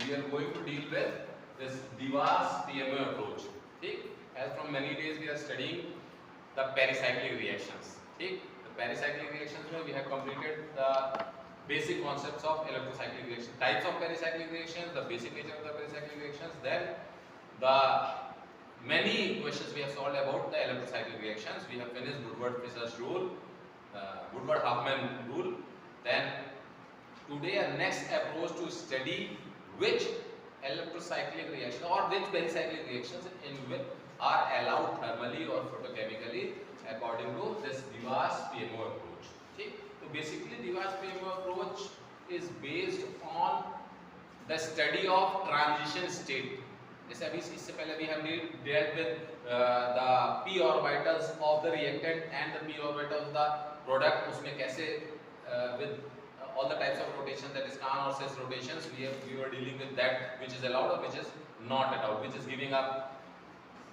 we are going to deal with this Diwas PMO approach. ठीक? As from many days we are studying the pericyclic reactions. ठीक? The pericyclic reactions में we have completed the basic concepts of electrocyclic reaction, types of pericyclic reactions, the basic nature of the pericyclic reactions. Then the many questions we have solved about the electrocyclic reactions. We have finished Woodward-Fishers rule, Woodward-Huffman rule. Then today our next approach to study which electrocyclic reaction or which pericyclic reactions in which are allowed thermally or photochemically according to this Diwas PMO approach. Okay? So basically Diwas PMO approach is based on the study of transition state. जैसे अभी इससे पहले भी हम dealt with the p orbitals of the reactant and the p orbitals of the product. उसमें कैसे with all the types of rotation, that is Kahn or cis rotations, we were dealing with that which is allowed or which is not allowed, which is giving a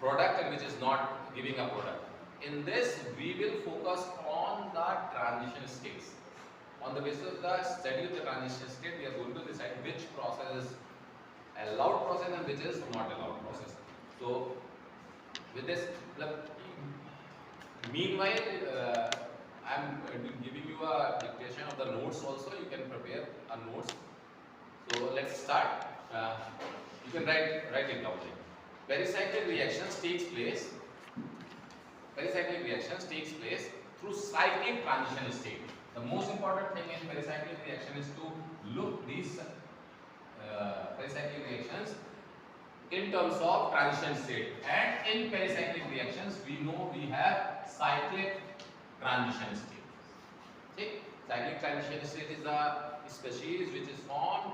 product and which is not giving a product. In this we will focus on the transition states. On the basis of the study of the transition state, we are going to decide which process is allowed process and which is not allowed process. So with this, meanwhile I am giving you a dictation of the notes also. You can prepare a notes. So let's start. You can write it down. Pericyclic reactions takes place. Pericyclic reactions takes place through cyclic transition state. The most important thing in pericyclic reaction is to look these pericyclic reactions in terms of transition state. And in pericyclic reactions, we know we have cyclic transition state. Okay? Cyclic transition state is a species which is formed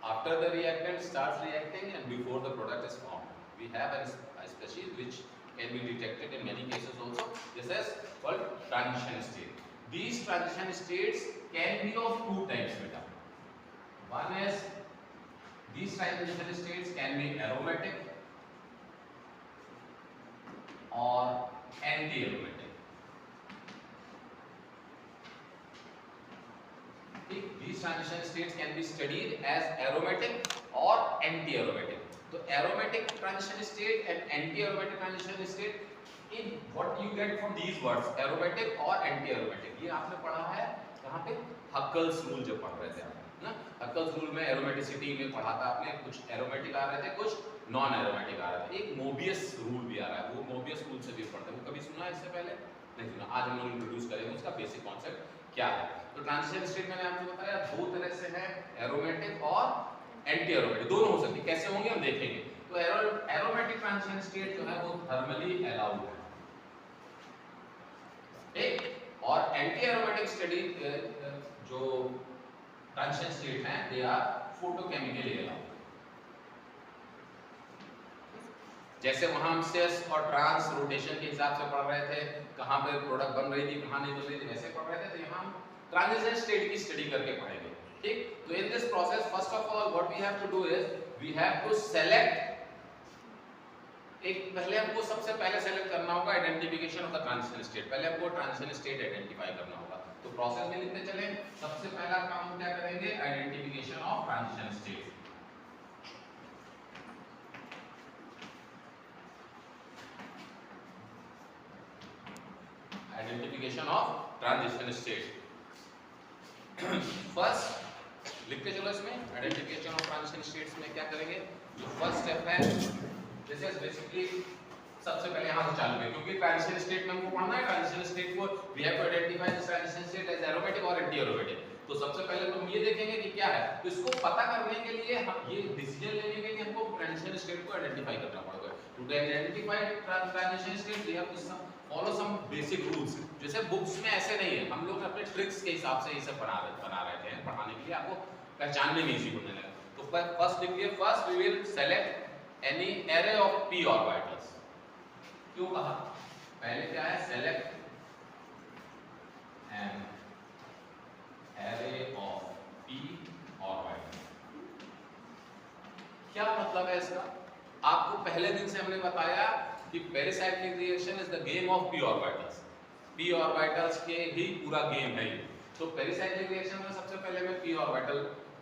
after the reactant starts reacting and before the product is formed. We have a species which can be detected in many cases also. This is called transition state. These transition states can be of two types, beta. One is these transition states can be aromatic or anti-aromatic. These transition states can be studied as aromatic or anti-aromatic. So aromatic transition state and anti-aromatic transition state, in what you get from these words, aromatic or anti-aromatic, ये आपने पढ़ा है कहाँ पे? Huckel's rule जब पढ़ रहे थे आप ना, हक्कल्स रूल में एरोमेटिसिटी में पढ़ा था आपने, कुछ एरोमेटिक आ रहे थे, कुछ नॉन एरोमेटिक आ रहे थे. एक मोबियस रूल भी आ रहा है, वो मोबियस रूल से भी पढ़ते हैं. वो कभी सुना है इससे पहले? नहीं सुना. आज हम लोग इंट्रोड्यूस करेंगे उसका बेसिक कॉन्सेप्ट क्या है. तो ट्रांजिशन स्टेट मैंने आपको बताया दो तरह से है, एरोमेटिक और एंटी एरोमेटिक, दोनों हो सकती है. कैसे होंगे हम देखेंगे. तो एरोमेटिक ट्रांजिशन स्टेट जो है वो थर्मली अलाउड है, ठीक. और एंटी एरोमेटिक स्टडी जो ट्रांजिशन स्टेट हैं दे आर फोटोकेमिकली अलाउड. जैसे वहां हम सिस और ट्रांस रोटेशन के हिसाब से पढ़ रहे थे, कहां पे प्रोडक्ट बन रही थी कहां नहीं बन रही थी, वैसे पढ़ रहे थे. तो यहां हम ट्रांजिशन स्टेट की स्टडी करके पढ़ेंगे, ठीक. तो in this process first of all what we have to do is we have to select. एक पहले हमको सबसे पहले सेलेक्ट करना होगा identification of the transition state. पहले हमको ट्रांजिशन स्टेट आइडेंटिफाई करना होगा. तो प्रोसेस में लिखते चले. सबसे पहला काम हम क्या करेंगे? Identification of transition state. Identification of transition state. First लिखते चलो इसमें. आइडेंटिफिकेशन ऑफ ट्रांजिशन स्टेट्स में क्या करेंगे? जो फर्स्ट स्टेप है दिस इज बेसिकली सबसे पहले यहां से चालू है, क्योंकि ट्रांजिशन स्टेट में हमको पढ़ना है. ट्रांजिशन स्टेट को we have to identify this transition state as aromatic और एंटी एरोमेटिक. तो सबसे पहले तो हम ये देखेंगे कि क्या है. तो इसको पता करने के लिए हम ये डिसीजन लेने के लिए हमको ट्रांजिशन स्टेट को आइडेंटिफाई करना पड़ेगा. To identify transition state we have to follow some basic rules. जैसे बुक्स में ऐसे नहीं है, हम लोग अपने ट्रिक्स के हिसाब से ये सब बना रहे थे पढ़ाने के लिए, आपको पहचानने में इजी होने लगा. तो फर्स्ट लिखिए. First we will select any array of p orbitals. क्यों कहा? पहले क्या है? Select an array of p orbitals. क्या मतलब है इसका? आपको पहले दिन से हमने बताया कि pericyclic reaction is the game of p orbitals. p orbitals के ही पूरा गेम है ये. तो पेरिसाइक्लिक रिएक्शन में सबसे पहले मैं p ऑर्बिटल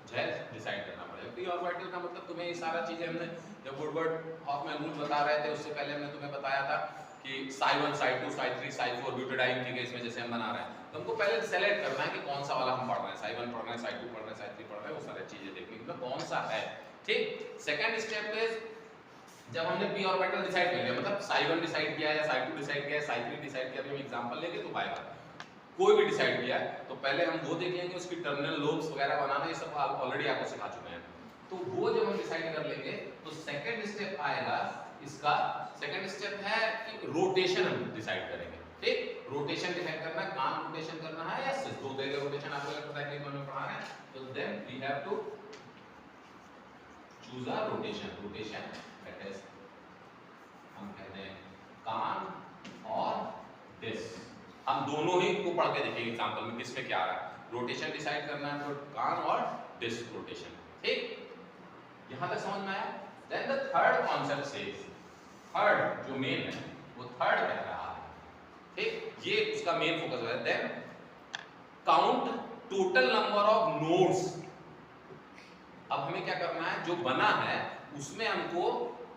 जो है डिसाइड करना पड़ेगा। पी ऑर्बिटल का मतलब तुम्हें ये सारा चीजें हमने जब वुडवर्ड हॉफमैन रूल बता रहे थे उससे पहले हमने तुम्हें बताया था कि psi1 psi2 psi3 psi4 butadiene के केस में जैसे हम बना रहे हैं तो हमको पहले सेलेक्ट करना है कि कौन सा वाला हम पढ़ रहे हैं, psi1 पढ़ रहे हैं, psi2 पढ़ रहे हैं, psi3 पढ़ रहे हैं, वो सारी चीजें देखनी है कौन सा है। ठीक, सेकंड स्टेप इज जब हमने p ऑर्बिटल डिसाइड कर लिया मतलब psi1 डिसाइड किया है या psi2 डिसाइड किया है, psi3 डिसाइड किया, अभी हम एग्जांपल लेंगे तो पाएगा कोई भी डिसाइड किया है तो पहले हम वो देख लेंगे उसकी टर्मिनल लोब्स वगैरह बनाना, ये सब ऑलरेडी आपको सिखा चुके हैं। तो वो जब हम डिसाइड कर लेंगे तो सेकंड स्टेप आएगा इसका, सेकंड स्टेप है कि रोटेशन हम डिसाइड करेंगे। ठीक, रोटेशन डिसाइड करना है, कहां रोटेशन करना है या सिर्फ दो जगह रोटेशन आपको इलेक्ट्रोसाइक्लिक में पढ़ा रहे हैं तो then we have to choose a rotation. Rotation that is हम कहते हैं कान और दिस, हम दोनों ही को पढ़ के देखेंगे एग्जांपल में किसमें क्या आ रहा है। रोटेशन डिसाइड करना है तो कान और डिस्क रोटेशन। ठीक, यहां तक समझ में आया। Then the third concept says, third जो मेन है वो थर्ड कह रहा है। ठीक, ये उसका मेन फोकस है। Then count total number of nodes. अब हमें क्या करना है, जो बना है उसमें हमको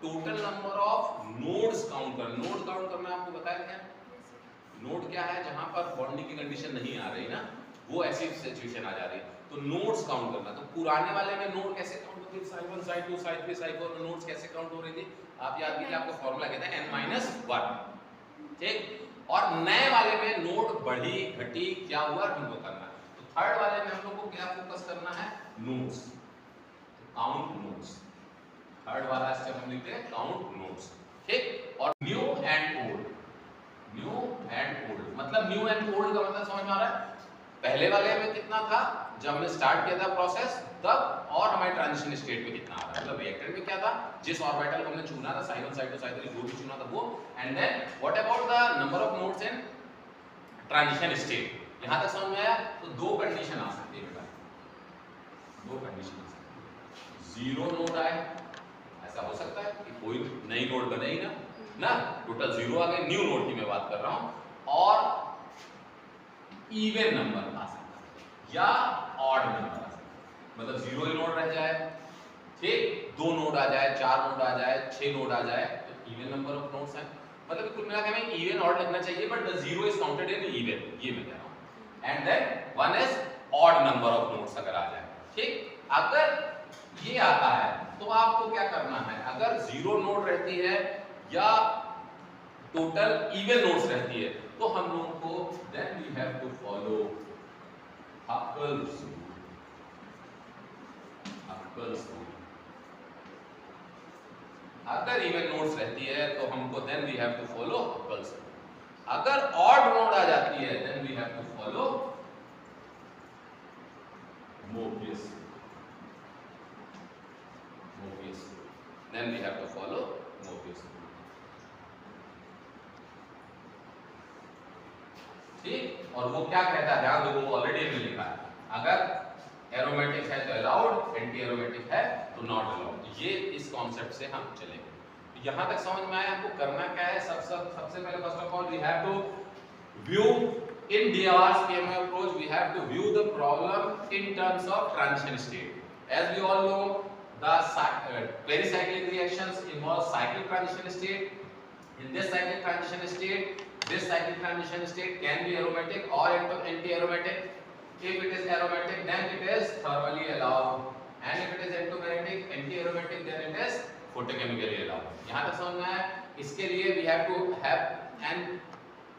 total number of nodes count करना। नोड काउंट करना आपको बताया क्या, नोड क्या है जहां पर बॉन्डिंग की कंडीशन नहीं आ रही ना, वो ऐसी सिचुएशन आ जा रही है तो नोड्स काउंट करना। तो पुराने वाले में नोड कैसे काउंट होती थी, psi1 psi2 psi3 psi4 में नोड्स कैसे काउंट हो रही थी आप याद कीजिए, आपको फार्मूला कहते हैं n-1। ठीक, और नए वाले में नोड बढ़ी घटी क्या हुआ हमको करना है। तो थर्ड वाले में हम लोग को क्या फोकस करना है, नोड्स, काउंट नोड्स। थर्ड वाला स्टेप हम लिखते हैं काउंट नोड्स। ठीक, और new and old, new and old मतलब न्यू एंड ओल्ड का मतलब समझ में आ रहा है। पहले वाले में कितना था जब हमने स्टार्ट किया था प्रोसेस तब, और हमारे ट्रांजिशन स्टेट में कितना आ रहा है, मतलब रिएक्टेंट में क्या था, जिस ऑर्बिटल को हमने चुना था psi1 psi2 psi3 जो भी चुना था वो, and then what about the number of nodes in transition state. यहां तक समझ में आया। तो दो कंडीशन आ सकती है बेटा, दो कंडीशन आ सकती है, जीरो नोड आए, ऐसा हो सकता है कि कोई नई नोड बने ही ना, टोटल जीरो आ गए, न्यू नोड की मैं बात कर रहा हूं, और इवन नंबर आ सकता है या ऑड नंबर आ सकता है, मतलब जीरो ही नोड रह जाए, ठीक, दो नोड आ जाए, चार नोड आ जाए, 6 नोड आ जाए, तो इवन नंबर ऑफ नोड्स हैं। मतलब कुल मिलाकर हमें इवन ऑड लिखना चाहिए but the zero is counted in even, ये मैं कह रहा हूं। And then one is odd number of nodes अगर आ जाए। ठीक, अगर ये आता है तो आपको क्या करना है, अगर जीरो नोड रहती है या टोटल इवन नोड्स रहती है तो हम लोगों को then we have to follow Huckel's rule. Huckel's rule, अगर इवन नोड्स रहती है तो हमको then we have to follow Huckel's rule. अगर ऑड नोड आ जाती है then we have to follow Mobius rule, then we have to follow Mobius rule. ठीक, और वो क्या कहता है ध्यान दो, वो ऑलरेडी हमने लिखा है, अगर एरोमेटिक है तो अलाउड, एंटी एरोमेटिक है तो नॉट अलाउड। ये इस कॉन्सेप्ट से हम चलेंगे। यहां तक समझ में आया हमको करना क्या है। सबसे पहले first of all we have to view in DR's PMI approach, we have to view the problem in terms of transition state. As we all know, the pericyclic reactions involve cyclic transition state. In this cyclic transition state, this cyclic transition state can be aromatic or anti-aromatic. If it is aromatic, then it is thermally allowed, and if it is anti-aromatic, then it is photochemically allowed. यहाँ तक समझ में आया। इसके लिए we have to have an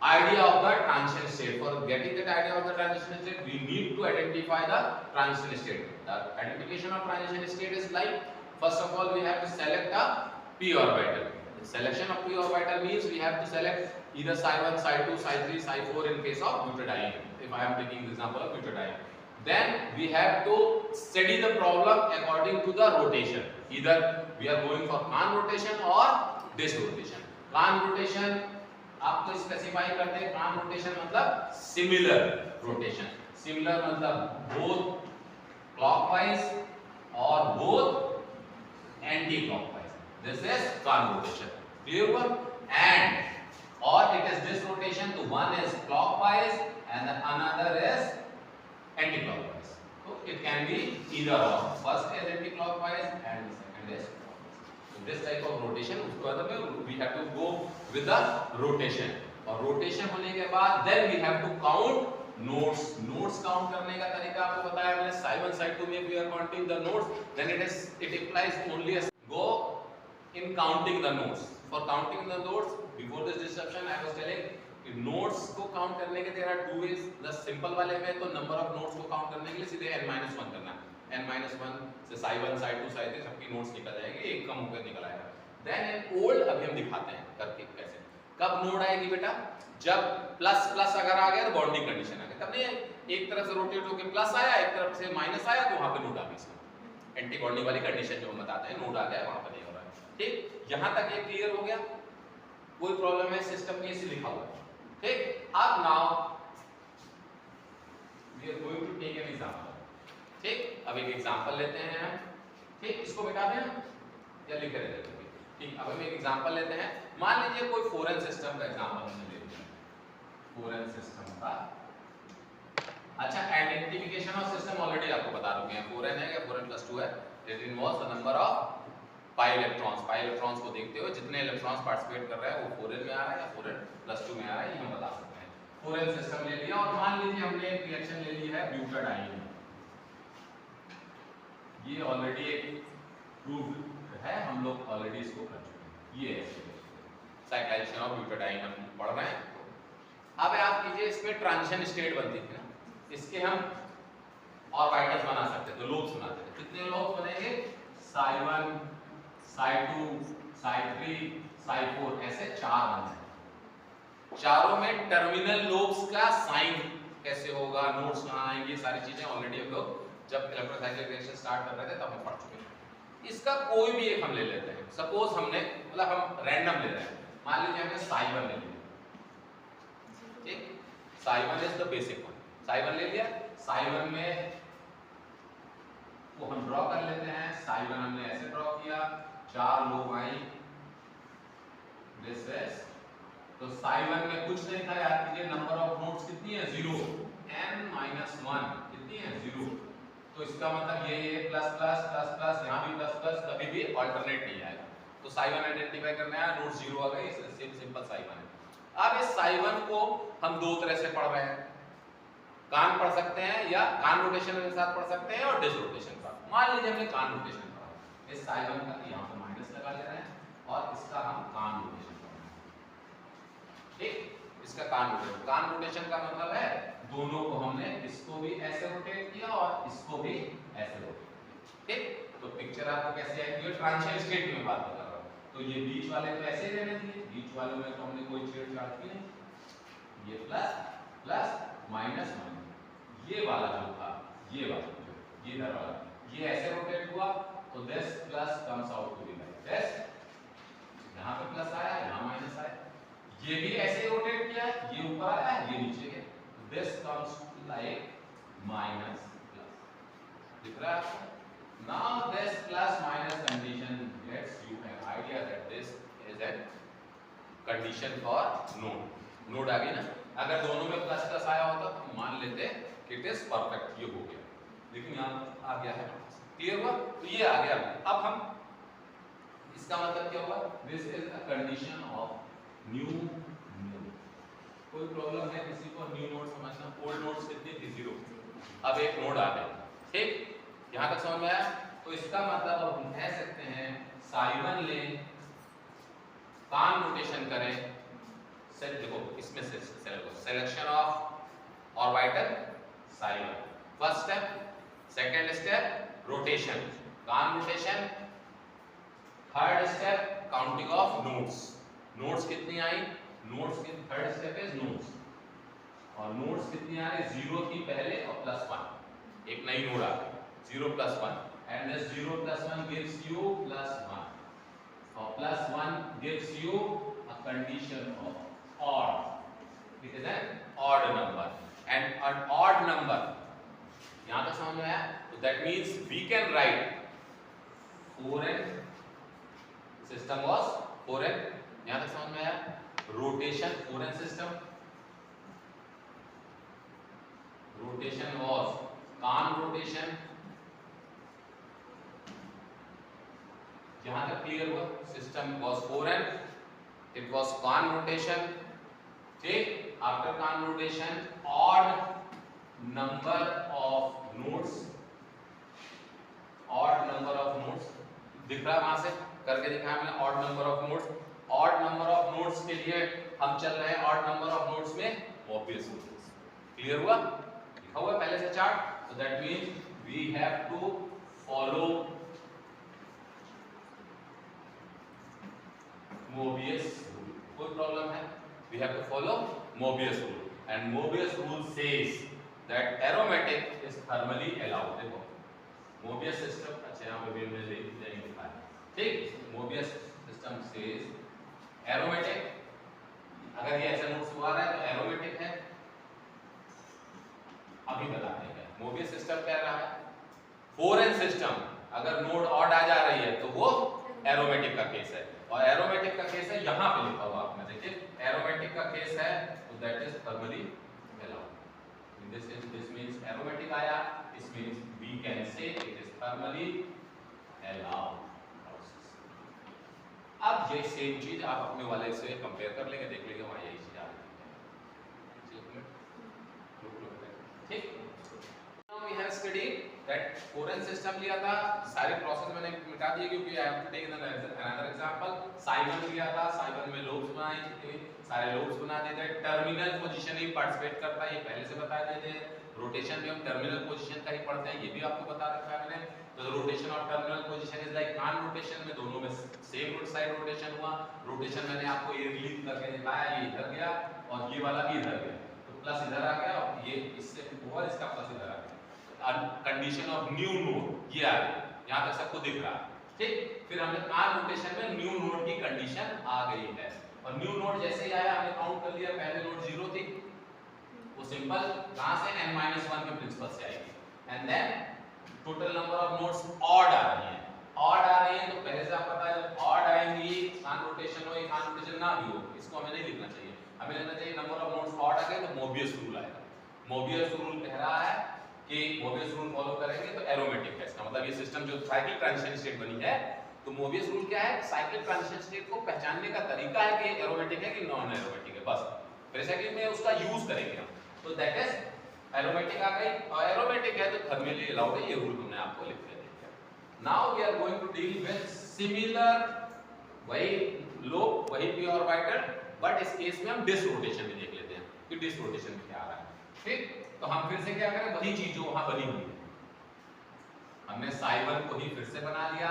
idea of the transition state. For getting that idea of the transition state, we need to identify the transition state. The identification of transition state is like, first of all, we have to select a p orbital. The selection of p orbital means we have to select either psi1, psi2, psi3, psi4 in case of butadiene. If I am taking the example of butadiene, then we have to study the problem according to the rotation. Either we are going for Kahn rotation or disk rotation. Kahn rotation आपको specify करते हैं, Kahn rotation मतलब similar rotation. Similar मतलब both clockwise और both anti clockwise, this is Kahn rotation. Clear? And और it is this rotation, तो one is clockwise and the another is anti clockwise, तो it can be either or. First is anti-clockwise and second is this type of rotation. उसके बाद में we have to go with the rotation. और rotation होने के बाद then we have to count nodes. Nodes count करने का तरीका आपको बताया मैंने. Psi 1 Psi 2 में we are counting the nodes. Then it implies only a go in counting the nodes. For counting the nodes, before this discussion I was telling nodes को count करने के there are two ways. The simple वाले में तो number of nodes को count करने के लिए सीधे n-1 करना है. n-1 से psi 1 psi 2 psi 3 सबकी नोड्स निकल जाएगी, एक कम होकर निकल आएगा. देन इन ओल्ड अभी हम दिखाते हैं करके कैसे. कब नोड आएगी बेटा? जब प्लस प्लस अगर आ गया तो बाउंडिंग कंडीशन आ गई. तब नहीं एक तरफ से रोटेट होकर प्लस आया, एक तरफ से माइनस आया तो वहां पे नोड आ गई. इसमें एंटी बॉन्डिंग वाली कंडीशन जो हम बताते हैं, नोड आ गया वहां पे नहीं हो रहा है. ठीक, यहां तक ये क्लियर हो गया. कोई प्रॉब्लम है सिस्टम में? इसे लिखा हुआ है. ठीक, अब now we are going to take an example. ठीक, अब एक एग्जांपल लेते हैं हम. ठीक, इसको मिटा दें या लिख के रहते हैं. ठीक, अब हम एक एग्जांपल लेते हैं. मान लीजिए कोई फॉरेन सिस्टम का एग्जांपल हमने ले लिया. फॉरेन सिस्टम का. अच्छा, आइडेंटिफिकेशन ऑफ सिस्टम ऑलरेडी आपको बता चुके हैं. फॉरेन है या फॉरेन प्लस 2 है. It involves the number of pi electrons. Pi electrons को देखते हुए जितने इलेक्ट्रॉन्स पार्टिसिपेट कर रहे हैं वो फॉरेन में आ रहा है या फॉरेन प्लस 2 में आ रहा है, ये हम बता सकते हैं. फॉरेन सिस्टम ले लिया और मान लीजिए हमने एक रिएक्शन ले ली है ब्यूटाडाइन. ये ऑलरेडी एक प्रूव्ड है, हम लोग ऑलरेडी इसको कर चुके हैं. ये साइक्लाइजेशन ऑफ ब्यूटाडाइन हम पढ़ रहे हैं. अब आप कीजिए, इसमें ट्रांजिशन स्टेट बनती थी ना, इसके हम ऑर्बिटल्स बना सकते थे. तो लूप्स बनाते थे. कितने लूप्स बनेंगे? psi 1 psi 2 psi 3 psi 4 ऐसे 4 बनते हैं. चारों में टर्मिनल लोब्स का साइन कैसे होगा, नोड्स कहां आएंगे, सारी चीजें ऑलरेडी हम लोग जब इलेक्ट्रोसाइक्लिक रिएक्शन स्टार्ट कर रहे थे तब हम पढ़ चुके हैं. इसका कोई भी एक हम ले लेते हैं. सपोज हमने मतलब हम रैंडम ले रहे हैं. मान लीजिए हमने psi 1 ले लिया. ठीक, psi 1 is the basic one. psi 1 ले लिया. psi 1 में वो हम ड्रॉ कर लेते हैं. psi 1 हमने ऐसे ड्रॉ किया, 4 लोब आई. दिस इज तो psi 1 में कुछ नहीं था. याद कीजिए नंबर ऑफ नोड्स कितनी है? 0. n-1 कितनी है? 0. तो इसका मतलब ये प्लस प्लस प्लस प्लस, यहां भी प्लस प्लस, कभी भी अल्टरनेट नहीं आएगा. तो psi 1 आइडेंटिफाई करना है, नोड 0 आ गई. सिंपल psi 1 है. अब इस psi 1 को हम दो तरह से पढ़ रहे हैं. कान पढ़ सकते हैं या कान रोटेशन के साथ पढ़ सकते हैं और डिस रोटेशन का. मान लीजिए हमने कान रोटेशन पढ़ा. इस psi 1 का यहां पे माइनस लगा ले रहे हैं और इसका हम कान रोटेशन पढ़ रहे हैं. ठीक, इसका कान रोटेशन. कान रोटेशन का मतलब है दोनों को हमने इसको भी ऐसे रोटेट किया और इसको भी ऐसे रोटेट किया. ठीक, तो पिक्चर आपको कैसे आएगी? ये ट्रांजिशन स्टेट में बात कर रहा हूं. तो ये बीच वाले तो ऐसे ही रहने दिए. बीच वाले में तो हमने कोई छेड़छाड़ की नहीं. ये प्लस प्लस माइनस माइनस. ये वाला जो था, ये वाला जो ये इधर वाला, ये ऐसे रोटेट हुआ तो this plus comes out to be like this. यहां पे प्लस आया, यहां माइनस आया. ये भी ऐसे रोटेट किया, ये ऊपर आया, ये नीचे गया. तो this comes like minus plus. दिख रहा है आपको? Now this plus minus condition gets you an idea that this is an condition for node. Node आ गई ना. अगर दोनों में प्लस प्लस आया होता तो मान लेते कि इट इज परफेक्ट. ये हो गया, लेकिन यहाँ आ गया है. क्लियर हुआ? तो ये आ गया. अब हम इसका मतलब क्या हुआ? This is a condition of new node. कोई प्रॉब्लम है किसी को न्यू नोड समझना? ओल्ड नोड्स कितनी थी? 0. अब एक नोड आ गया. ठीक, यहाँ तक समझ में आया? तो इसका मतलब अब हम कह सकते हैं psi 1 लें, कान रोटेशन करें. देखो इसमें से selection of orbital psi 1 first step. Second step rotation, con rotation. Third step counting of nodes. Nodes कितनी आई? नोड्स की थर्ड स्टेप इज नोड्स. और नोड्स कितनी आ रही? 0 की पहले और प्लस 1. एक नई नोड आ गई 0 plus 1 and this 0 plus 1 gives you plus 1 और plus 1 gives you a condition of odd. It is an odd number and an odd number. यहाँ तक समझ में आया? तो that means we can write foreign system was foreign. यहाँ तक समझ में आया? Rotation foreign system. Rotation was Kahn rotation. यहाँ तक क्लियर हुआ? System was foreign, it was Kahn rotation, ठीक? After Kahn rotation, odd number of nodes दिख रहा है वहां से करके दिखाया मैंने, odd number of nodes. Odd number of nodes के लिए हम चल रहे हैं ऑड नंबर ऑफ नोड्स में मोबियस रूल्स। क्लियर हुआ? लिखा हुआ पहले से chart. So that means we have to follow Mobius rule. कोई प्रॉब्लम है? We have to follow Mobius rule and Mobius rule says that aromatic is thermally allowed. देखो Mobius system, अच्छा यहाँ पे भी हमने लिखा है, ठीक? मोबियस सिस्टम सेज एरोमेटिक, अगर ये ऐसे नोट्स हुआ रहा है तो एरोमेटिक है। अभी बताते हैं मोबियस सिस्टम कह रहा है। फॉरेन सिस्टम, अगर नोड ऑड आ जा रही है तो वो एरोमेटिक का केस है, और एरोमेटिक का केस है यहाँ पे लिखा हुआ आपने देखिए, एरोमेटिक का केस है तो that is thermally allowed. In this means aromatic आया, this means we can say it is thermally allowed process. अब ये सेम चीज आप अपने वाले से कंपेयर कर लेंगे, देख लेंगे वहां यही चीज आ रही है, ठीक? Now we have studied that foreign system लिया था, सारे प्रोसेस मैंने मिटा दिए क्योंकि I have to take another example। Simon लिया था, साइमन में लोब्स बनाए थे, सारे लोब्स बना देते हैं। टर्मिनल पोजीशन ही पार्टिसिपेट करता है, ये पहले से बता देते हैं। रोटेशन में हम टर्मिनल पोजीशन का ही पढ़ते हैं, ये भी आपको बता रखा है मैंने। तो rotation of terminal position is like con rotation में दोनों में सेम साइड रोटेशन हुआ। रोटेशन मैंने आपको ये रिलीज करके दिखाया, ये इधर गया और ये वाला भी इधर गया, तो प्लस इधर आ गया और ये इससे हुआ, इसका प्लस इधर आ गया। कंडीशन ऑफ न्यू नोड ये आ गई, यहाँ तक सबको दिख रहा है, ठीक? फिर हमने कान रोटेशन में न्यू नोड की कंडीशन आ गई है, और न्यू नोड जैसे ही आया हमने काउंट कर लिया, पहले नोड 0 थी, वो सिंपल कहां से n-1 के प्रिंसिपल से आएगी, and then total number of nodes odd आ रही हैं। ऑड आ रही हैं तो पहले से आपको पता है जब ऑड आएंगी, कान रोटेशन हो या कान रोटेशन ना भी हो, इसको हमें नहीं लिखना चाहिए, हमें लेना चाहिए नंबर ऑफ नोड्स ऑड आ गए तो मोबियस रूल आएगा। मोबियस रूल कह रहा है कि मोबियस रूल फॉलो करेंगे तो एरोमेटिक है, इसका मतलब ये सिस्टम जो साइक्लिक ट्रांजिशन स्टेट बनी है, तो मोबियस रूल क्या है? साइक्लिक ट्रांजिशन स्टेट को पहचानने का तरीका है कि एरोमेटिक है कि नॉन एरोमेटिक है, बस बेसिकली में उसका यूज करेंगे हम। तो दैट इज एरोमेटिक आ गई, और एरोमेटिक है तो थर्मली अलाउड है, ये रूल हमने आपको लिख के दिया। Now we are going to deal with similar, वही लोब वही पी ऑर्बिटल, बट इस केस में हम डिस रोटेशन भी देख लेते हैं कि डिस रोटेशन क्या आ रहा है, ठीक? तो हम फिर से क्या करें, वही चीज जो वहां बनी हुई है, हमने साइमन को ही फिर से बना लिया।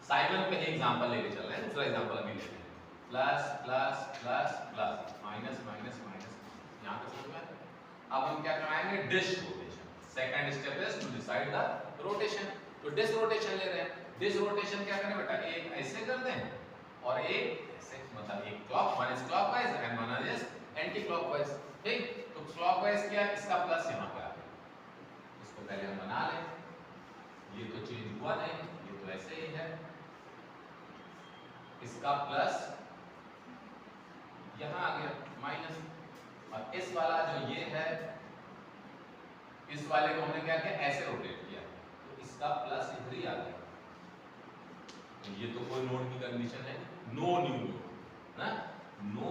साइमन पे एग्जांपल लेके चल रहे हैं, दूसरा एग्जांपल अभी लेते हैं। Plus plus plus plus minus minus minus, यहां तक समझ में? अब हम क्या कराएंगे? Dis rotation. Second step is to decide the rotation. तो डिस रोटेशन ले रहे हैं। डिस रोटेशन क्या करें बेटा? एक ऐसे कर दें और एक ऐसे, मतलब एक clock, one is clockwise and one is anti clockwise, ठीक? तो क्लॉकवाइज क्या, इसका प्लस यहां पे आ गया, इसको पहले हम बना लें, ये तो चेंज हुआ नहीं, ये तो ऐसे ही है, इसका प्लस यहां आ गया माइनस, और इस वाला जो ये है, इस वाले को हमने क्या किया? ऐसे रोटेट किया, तो इसका प्लस इधर ही आ गया। तो ये तो कोई नोड की कंडीशन है, नो न्यू नोड ना, नो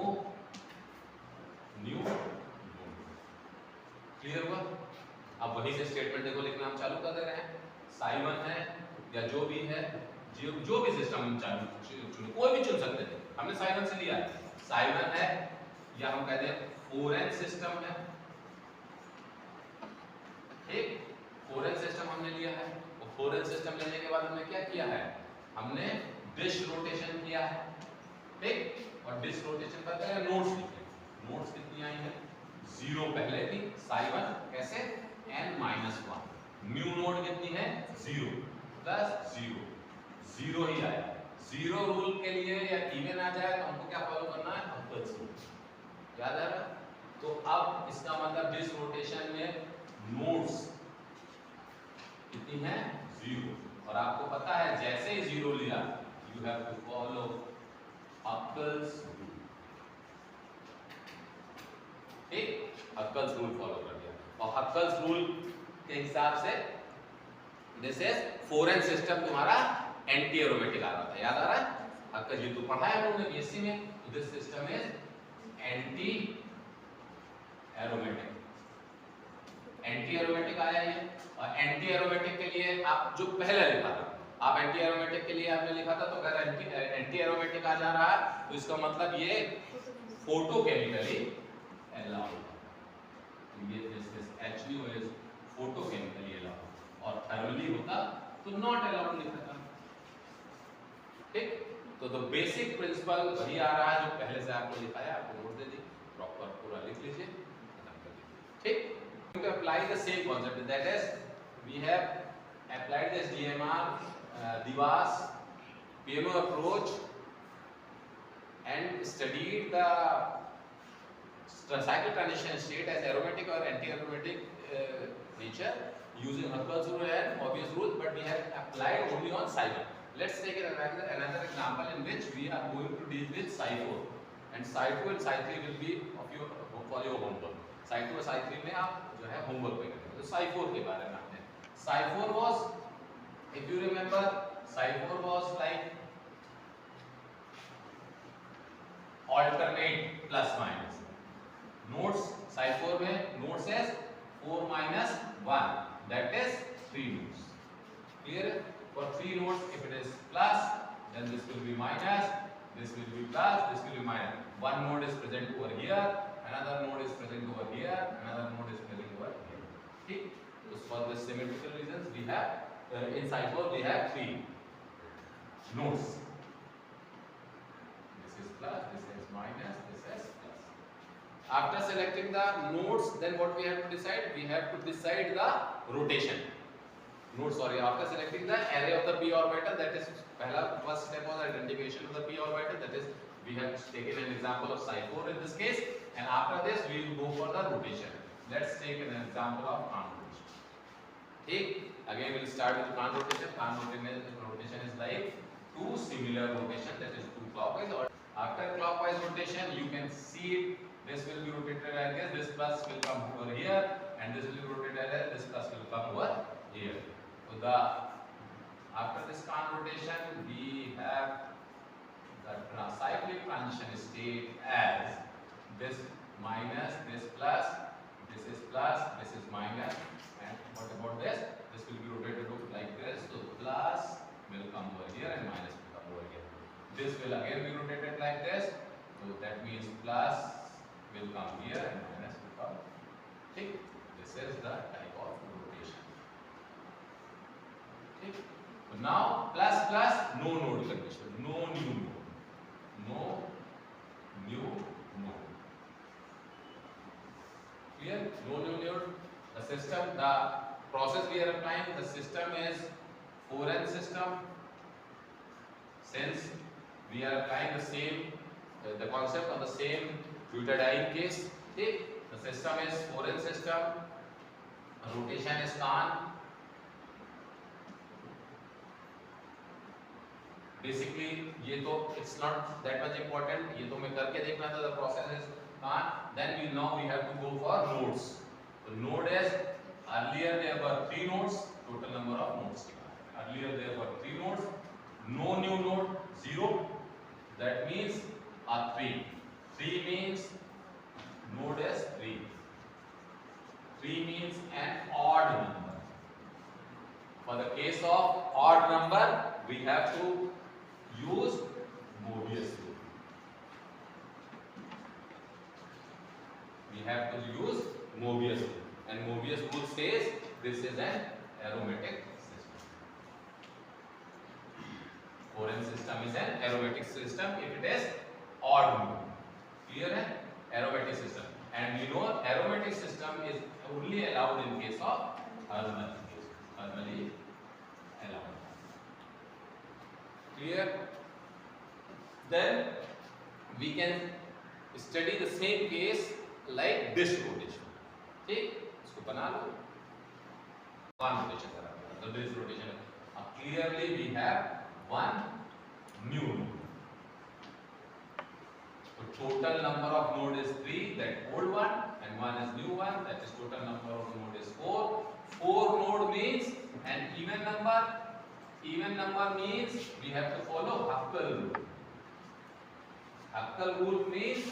न्यू नोड। क्लियर हुआ? अब वही से स्टेटमेंट देखो लिखना हम चालू कर दे रहे हैं। साइमन है या जो भी है, जो भी सिस्टम हम चुने, कोई भी चुन सकते थे, हमने साइमन से लिया। साइमन है या हम कहते हैं फॉरेन सिस्टम है, ठीक? फॉरेन सिस्टम हमने लिया है, और फॉरेन सिस्टम लेने के बाद हमने क्या किया है? हमने डिस रोटेशन किया है, ठीक? और डिस रोटेशन पर पहले नोड्स लिखे, नोड्स कितनी आई है? 0 पहले थी, साइमन कैसे? n-1, न्यू नोड कितनी है? 0 प्लस 0, 0 ही आया। 0 रूल के लिए या इवन आ जाए तो हमको क्या फॉलो करना है? अक्कल्स रूल, याद है? तो अब इसका मतलब डिस रोटेशन में नोड्स कितनी है? 0, और आपको पता है जैसे ही 0 लिया, you have to follow Huckel's rule, ठीक? अक्कल्स रूल फॉलो कर दिया, और अक्कल्स रूल के हिसाब से दिस इज फॉरेन सिस्टम, तुम्हारा एंटी एरोमेटिक आ रहा था, याद आ रहा है आपका, ये तो पढ़ा है हमने बीएससी में। This system is anti aromatic, anti aromatic आया ये। और एंटी एरोमेटिक के लिए आप जो पहले लिखा था, आप एंटी एरोमेटिक के लिए आपने लिखा था, तो अगर एंटी एरोमेटिक आ जा रहा है तो इसका मतलब ये फोटोकेमिकली अलाउड, ये this HU is photochemically allowed, और थर्मली होता तो नॉट अलाउड लिखा था। ठीक, तो द बेसिक प्रिंसिपल वही आ रहा है जो पहले से आपको लिखा है, आपको नोट दे दी, प्रॉपर पूरा लिख लीजिए, खत्म कर दीजिए। ठीक, to apply the same concept, that is we have applied this DMR DIVAS PMO approach and studied the cycle transition state as aromatic or anti-aromatic nature using Huckel's rule and Mobius rule, but we have applied only on Psi1. Let's take another example in which we are going to deal with Psi4, and Psi2 and Psi3 will be of your for your homework. Psi2 और Psi3 में आप जो है homework में करेंगे। तो Psi4 के बारे में आपने, Psi4 was, if you remember, Psi4 was like alternate plus minus. Nodes Psi4 में nodes is 4 minus 1, that is 3 nodes. Clear? For 3 nodes, if it is plus, then this will be minus, this will be plus, this will be minus. One node is present over here, another node is present over here, another node is present over here. Okay? So for the symmetrical reasons, we have in Psi4 we have 3 nodes. This is plus, this is minus, this is plus. After selecting the nodes, then what we have to decide? We have to decide the rotation. After selecting the array of the p orbital, that is first step was identification of the p orbital, that is we have taken an example of Psi4 in this case, and after this we will go for the rotation. Let's take an example of Kahn rotation. Okay, again we will start with Kahn rotation. Kahn rotation is like two similar rotation, that is two clockwise, or after clockwise rotation you can see it, this will be rotated like this plus will come over here, and this will be rotated like this plus will come over here. So after this Kahn rotation, we have the cyclic transition state as this minus, this plus, this is plus, this is minus, and what about this? This will be rotated like this. So plus will come over here and minus will come over here. This will again be rotated like this. So that means plus will come here and minus will come. Okay? This is the type of rotation. Okay. So now plus plus no node condition, no new node, no new node. Clear? No new node. The system, the process we are applying, the system is foreign system. Since we are applying the same, the concept on the same butadiene case. Okay. The system is foreign system. Rotation is Kahn. Basically, ये तो it's not that much important. ये तो मैं करके देखना था. The process is Kahn. Then we now we have to go for nodes. So node is, earlier there were 3 nodes. Total number of nodes. Earlier there were 3 nodes. No new node, 0. That means a 3. 3 means node is 3. 3 means an odd number. For the case of odd number, we have to use Mobius rule. We have to use Mobius rule, and Mobius rule says this is an aromatic system. Foreign system is an aromatic system if it is odd number. Clear है? Aromatic system, and we know aromatic system is only allowed in case of thermal case. Thermally allowed. Clear? Then we can study the same case like dish rotation. ठीक? इसको बना लो. One rotation करा. The dish rotation. Clearly we have one new node. So total number of node is 3, that old one, and one is new one. That is total number of node is 4. 4 node means And even number means we have to follow Huckel rule. Huckel rule means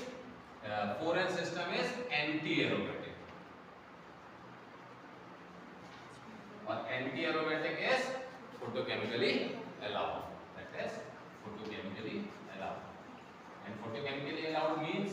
foreign system is anti-aromatic, or anti-aromatic is photochemically allowed. That is photochemically allowed. And photochemically allowed means